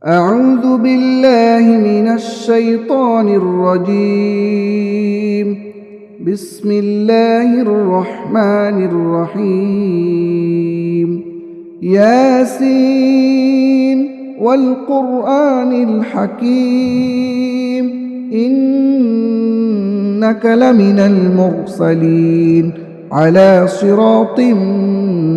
أعوذ بالله من الشيطان الرجيم. بسم الله الرحمن الرحيم. ياسين والقرآن الحكيم إنك لمن المرسلين على صراط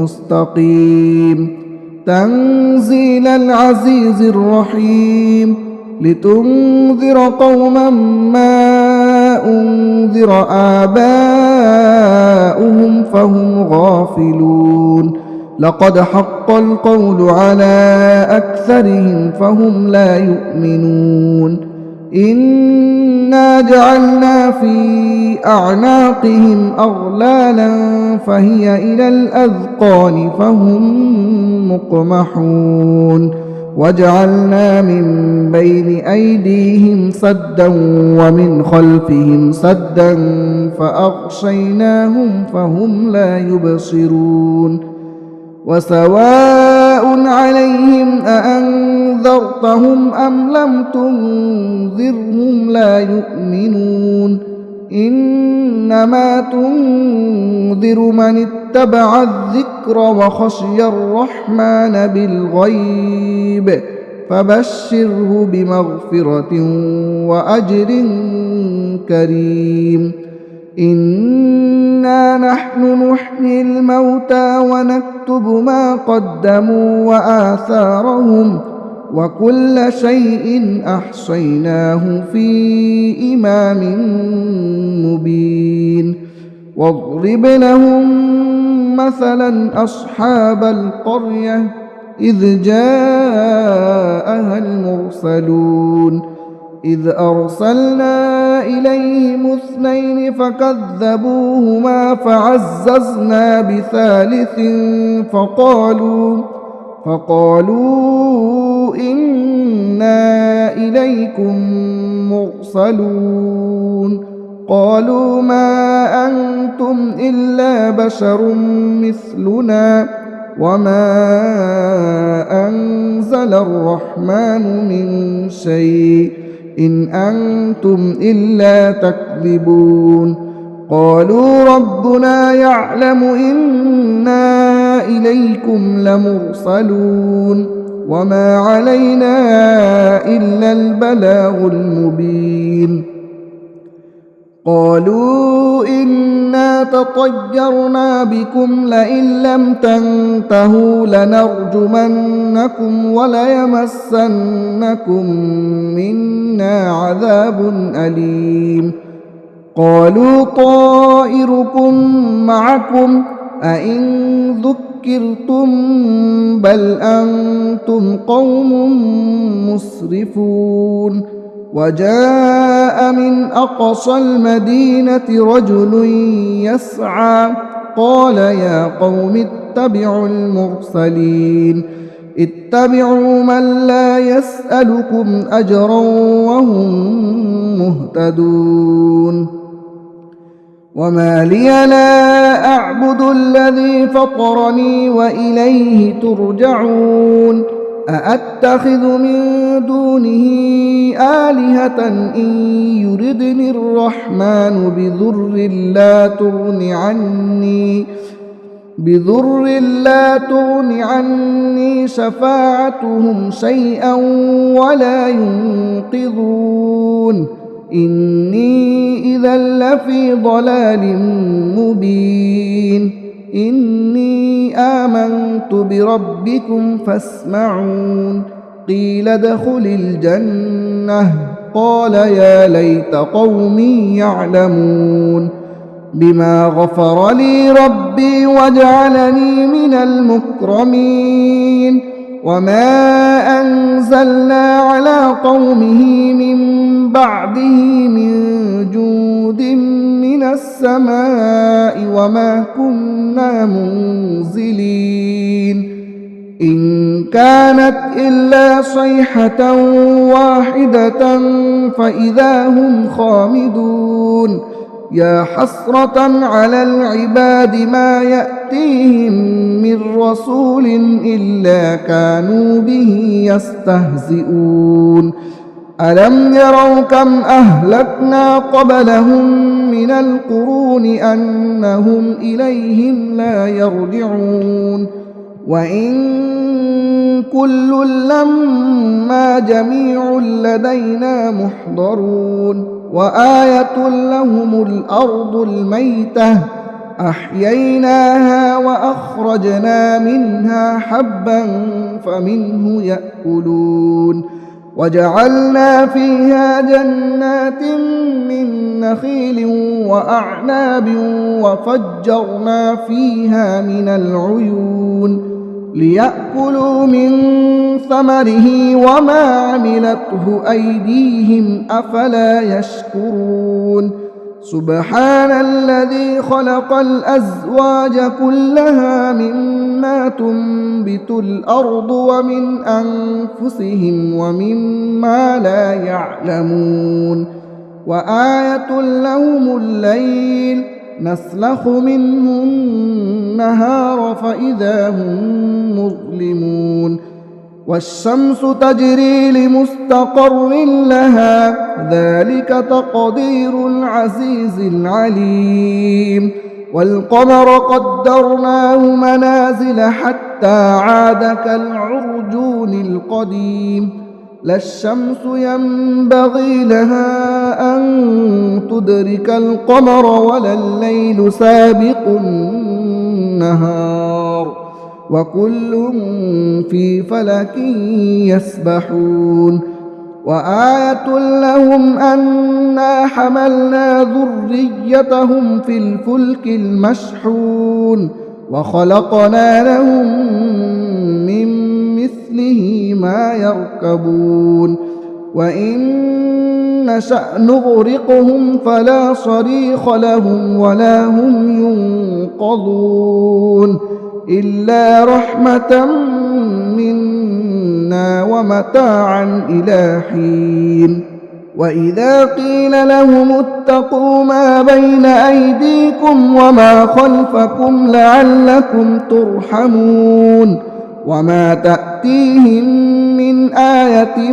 مستقيم. تنزيل العزيز الرحيم لتنذر قوما ما أنذر آباؤهم فهم غافلون. لقد حق القول على أكثرهم فهم لا يؤمنون. إنا جعلنا في أعناقهم أغلالا فهي إلى الأذقان فهم مقمحون. وجعلنا من بين أيديهم سدا ومن خلفهم سدا فأغشيناهم فهم لا يبصرون. وسواء عليهم أأنذرتهم أم لم تنذرهم لا يؤمنون. إنما تنذر من اتبع الذكر وخشي الرحمن بالغيب فبشره بمغفرة وأجر كريم. إنا نحن نحيي الموتى ونكتب ما قدموا وآثارهم وكل شيء أحصيناه في إمام مبين. واضرب لهم مثلا أصحاب القرية إذ جاءها المرسلون إذ أرسلنا إليهم 2 فكذبوهما فعززنا بثالث فقالوا إنا إليكم مرسلون. قالوا ما أنتم إلا بشر مثلنا وما أنزل الرحمن من شيء إن أنتم إلا تكذبون. قالوا ربنا يعلم إنا إليكم لمرسلون وما علينا إلا البلاغ المبين. قالوا إنا تطيرنا بكم لئن لم تنتهوا لنرجمنكم وليمسنكم منا عذاب أليم. قالوا طائركم معكم أئن ذكرتم بل أنتم قوم مسرفون. وجاء من أقصى المدينة رجل يسعى قال يا قوم اتبعوا المرسلين اتبعوا من لا يسألكم أجرا وهم مهتدون. وما لي لا أعبد الذي فطرني وإليه ترجعون. أأتخذ من دونه آلهة إن يردني الرحمن بضر لا تغن عني شفاعتهم شيئا ولا ينقذون. إني إذا لفي ضلال مبين. إني آمنت بربكم فاسمعون. قيل ادخل الجنة قال يا ليت قومي يعلمون بما غفر لي ربي وجعلني من المكرمين. وما أنزلنا على قومه من بعده من جود من السماء وما كنا منزلين. إن كانت إلا صيحة واحدة فإذا هم خامدون. يا حسرة على العباد ما يأتيهم من رسول إلا كانوا به يستهزئون ألم يروا كم أهلكنا قبلهم من القرون أنهم إليهم لا يرجعون وإن كل لما جميع لدينا محضرون وآية لهم الأرض الميتة أحييناها وأخرجنا منها حبا فمنه يأكلون وجعلنا فيها جنات من نخيل وأعناب وفجرنا فيها من العيون ليأكلوا من ثمره وما عملته أيديهم أفلا يشكرون سبحان الذي خلق الأزواج كلها مما تنبت الأرض ومن أنفسهم ومما لا يعلمون وآية لهم الليل نسلخ منه النهار فإذا هم مظلمون والشمس تجري لمستقر لها ذلك تقدير العزيز العليم والقمر قدرناه منازل حتى عاد كالعرجون القديم لا الشمس ينبغي لها أن تدرك القمر ولا الليل سابق النهار وكل في فلك يسبحون وآية لهم أنا حملنا ذريتهم في الفلك المشحون وخلقنا لهم من مثله ما يركبون وإن نشأ نغرقهم فلا صريخ لهم ولا هم ينقذون إلا رحمة منا ومتاعا إلى حين وإذا قيل لهم اتقوا ما بين أيديكم وما خلفكم لعلكم ترحمون وما تأتيهم من آية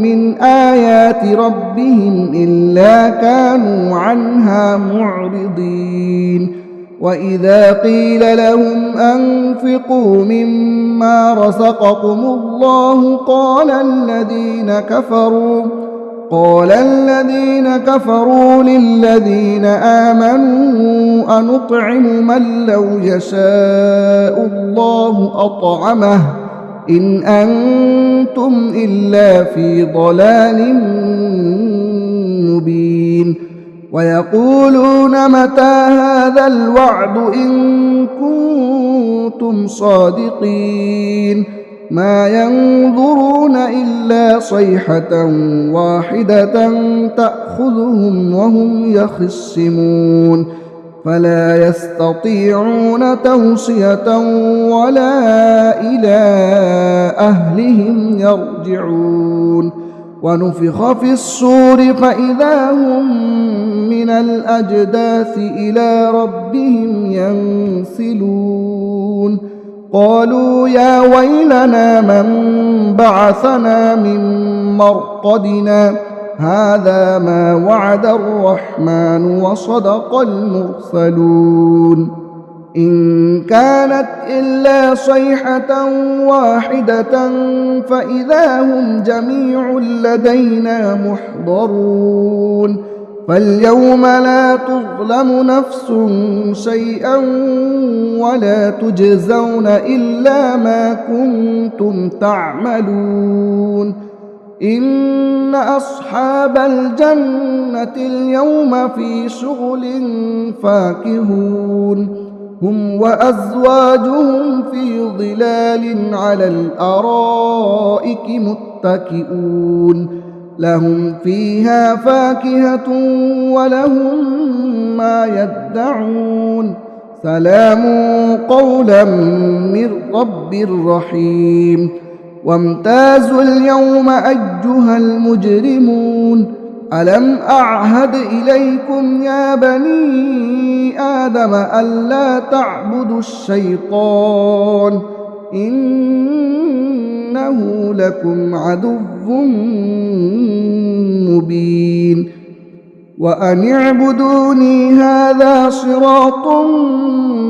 من آيات ربهم إلا كانوا عنها معرضين وإذا قيل لهم أنفقوا مما رزقكم الله قال الذين كفروا للذين آمنوا أنطعم من لو يشاء الله أطعمه إن أنتم إلا في ضلال مبين ويقولون متى هذا الوعد إن كنتم صادقين ما ينظرون إلا صيحة واحدة تأخذهم وهم يخصمون فلا يستطيعون توصية ولا إلى أهلهم يرجعون ونفخ في الصور فإذا هم من الأجداث إلى ربهم ينسلون قالوا يا ويلنا من بعثنا من مرقدنا هذا ما وعد الرحمن وصدق المرسلون إن كانت إلا صيحة واحدة فإذا هم جميع لدينا محضرون فاليوم لا تظلم نفس شيئا ولا تجزون إلا ما كنتم تعملون إن أصحاب الجنة اليوم في شغل فاكهون هم وأزواجهم في ظلال على الأرائك متكئون لهم فيها فاكهة ولهم ما يدعون سلام قولا من رب رحيم وامتازوا اليوم أيها المجرمون ألم أعهد إليكم يا بني آدم ألا تعبدوا الشيطان إنه لكم عدو مبين وأن اعبدوني هذا صراط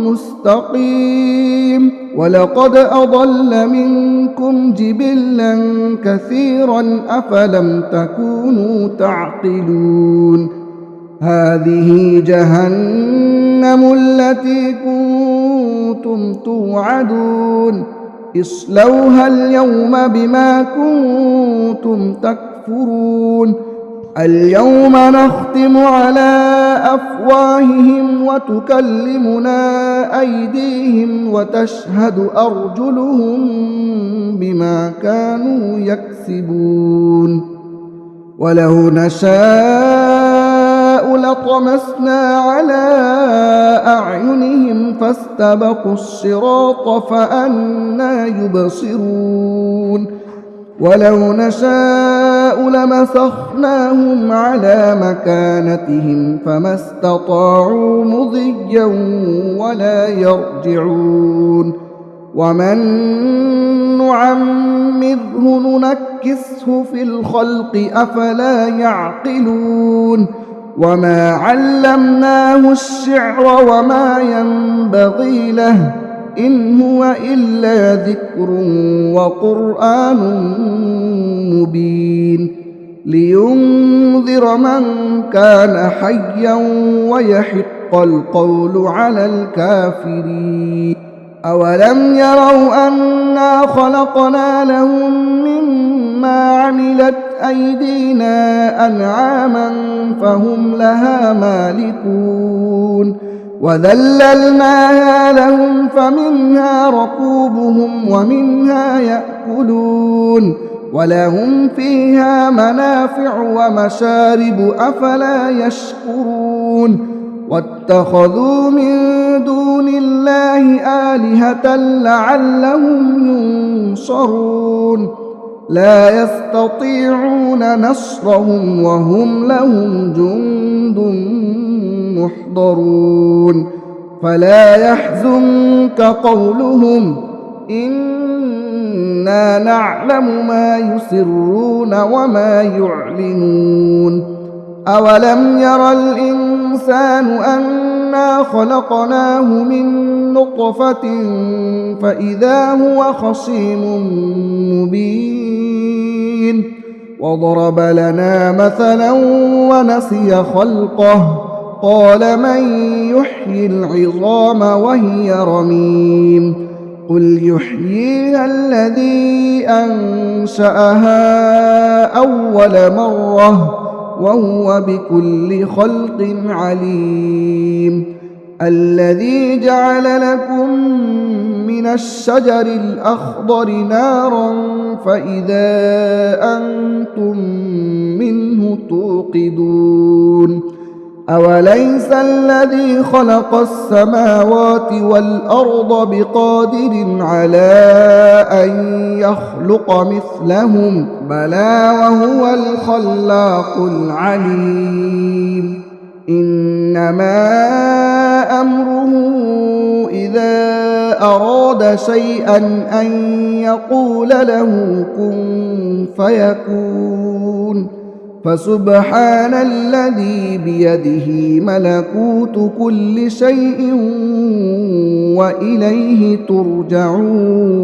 مستقيم ولقد أضل منكم جبلا كثيرا أفلم تكونوا تعقلون هذه جهنم التي كنتم توعدون اصلوها اليوم بما كنتم تكفرون اليوم نختم على أفواههم وتكلمنا أيديهم وتشهد أرجلهم بما كانوا يكسبون ولو نشاء لطمسنا على أعينهم فاستبقوا الصراط فأنى يبصرون ولو نشاء لمسخناهم على مكانتهم فما استطاعوا مضيا ولا يرجعون ومن نعمره ننكسه في الخلق أفلا يعقلون وما علمناه الشعر وما ينبغي له إن هو إلا ذكر وقرآن مبين لينذر من كان حيا ويحق القول على الكافرين أولم يروا أنا خلقنا لهم مما عملت أيدينا أنعاما فهم لها مالكون وذللناها لهم فمنها ركوبهم ومنها يأكلون ولهم فيها منافع ومشارب أفلا يشكرون واتخذوا من دون الله آلهة لعلهم ينصرون لا يستطيعون نصرهم وهم لهم جند محضرون فلا يحزنك قولهم إنا نعلم ما يسرون وما يعلنون أولم ير الإنسان أنا خلقناه من نطفة فإذا هو خصيم مبين وضرب لنا مثلا ونسي خلقه قال من يحيي العظام وهي رميم قل يحييها الذي أنشأها أول مرة وهو بكل خلق عليم الذي جعل لكم من الشجر الأخضر نارا فإذا أنتم منه توقدون أوليس الذي خلق السماوات والأرض بقادر على أن يخلق مثلهم بلى وهو الخلاق العليم إنما أمره إذا أراد شيئا أن يقول له كن فيكون فسبحان الذي بيده ملكوت كل شيء وإليه ترجعون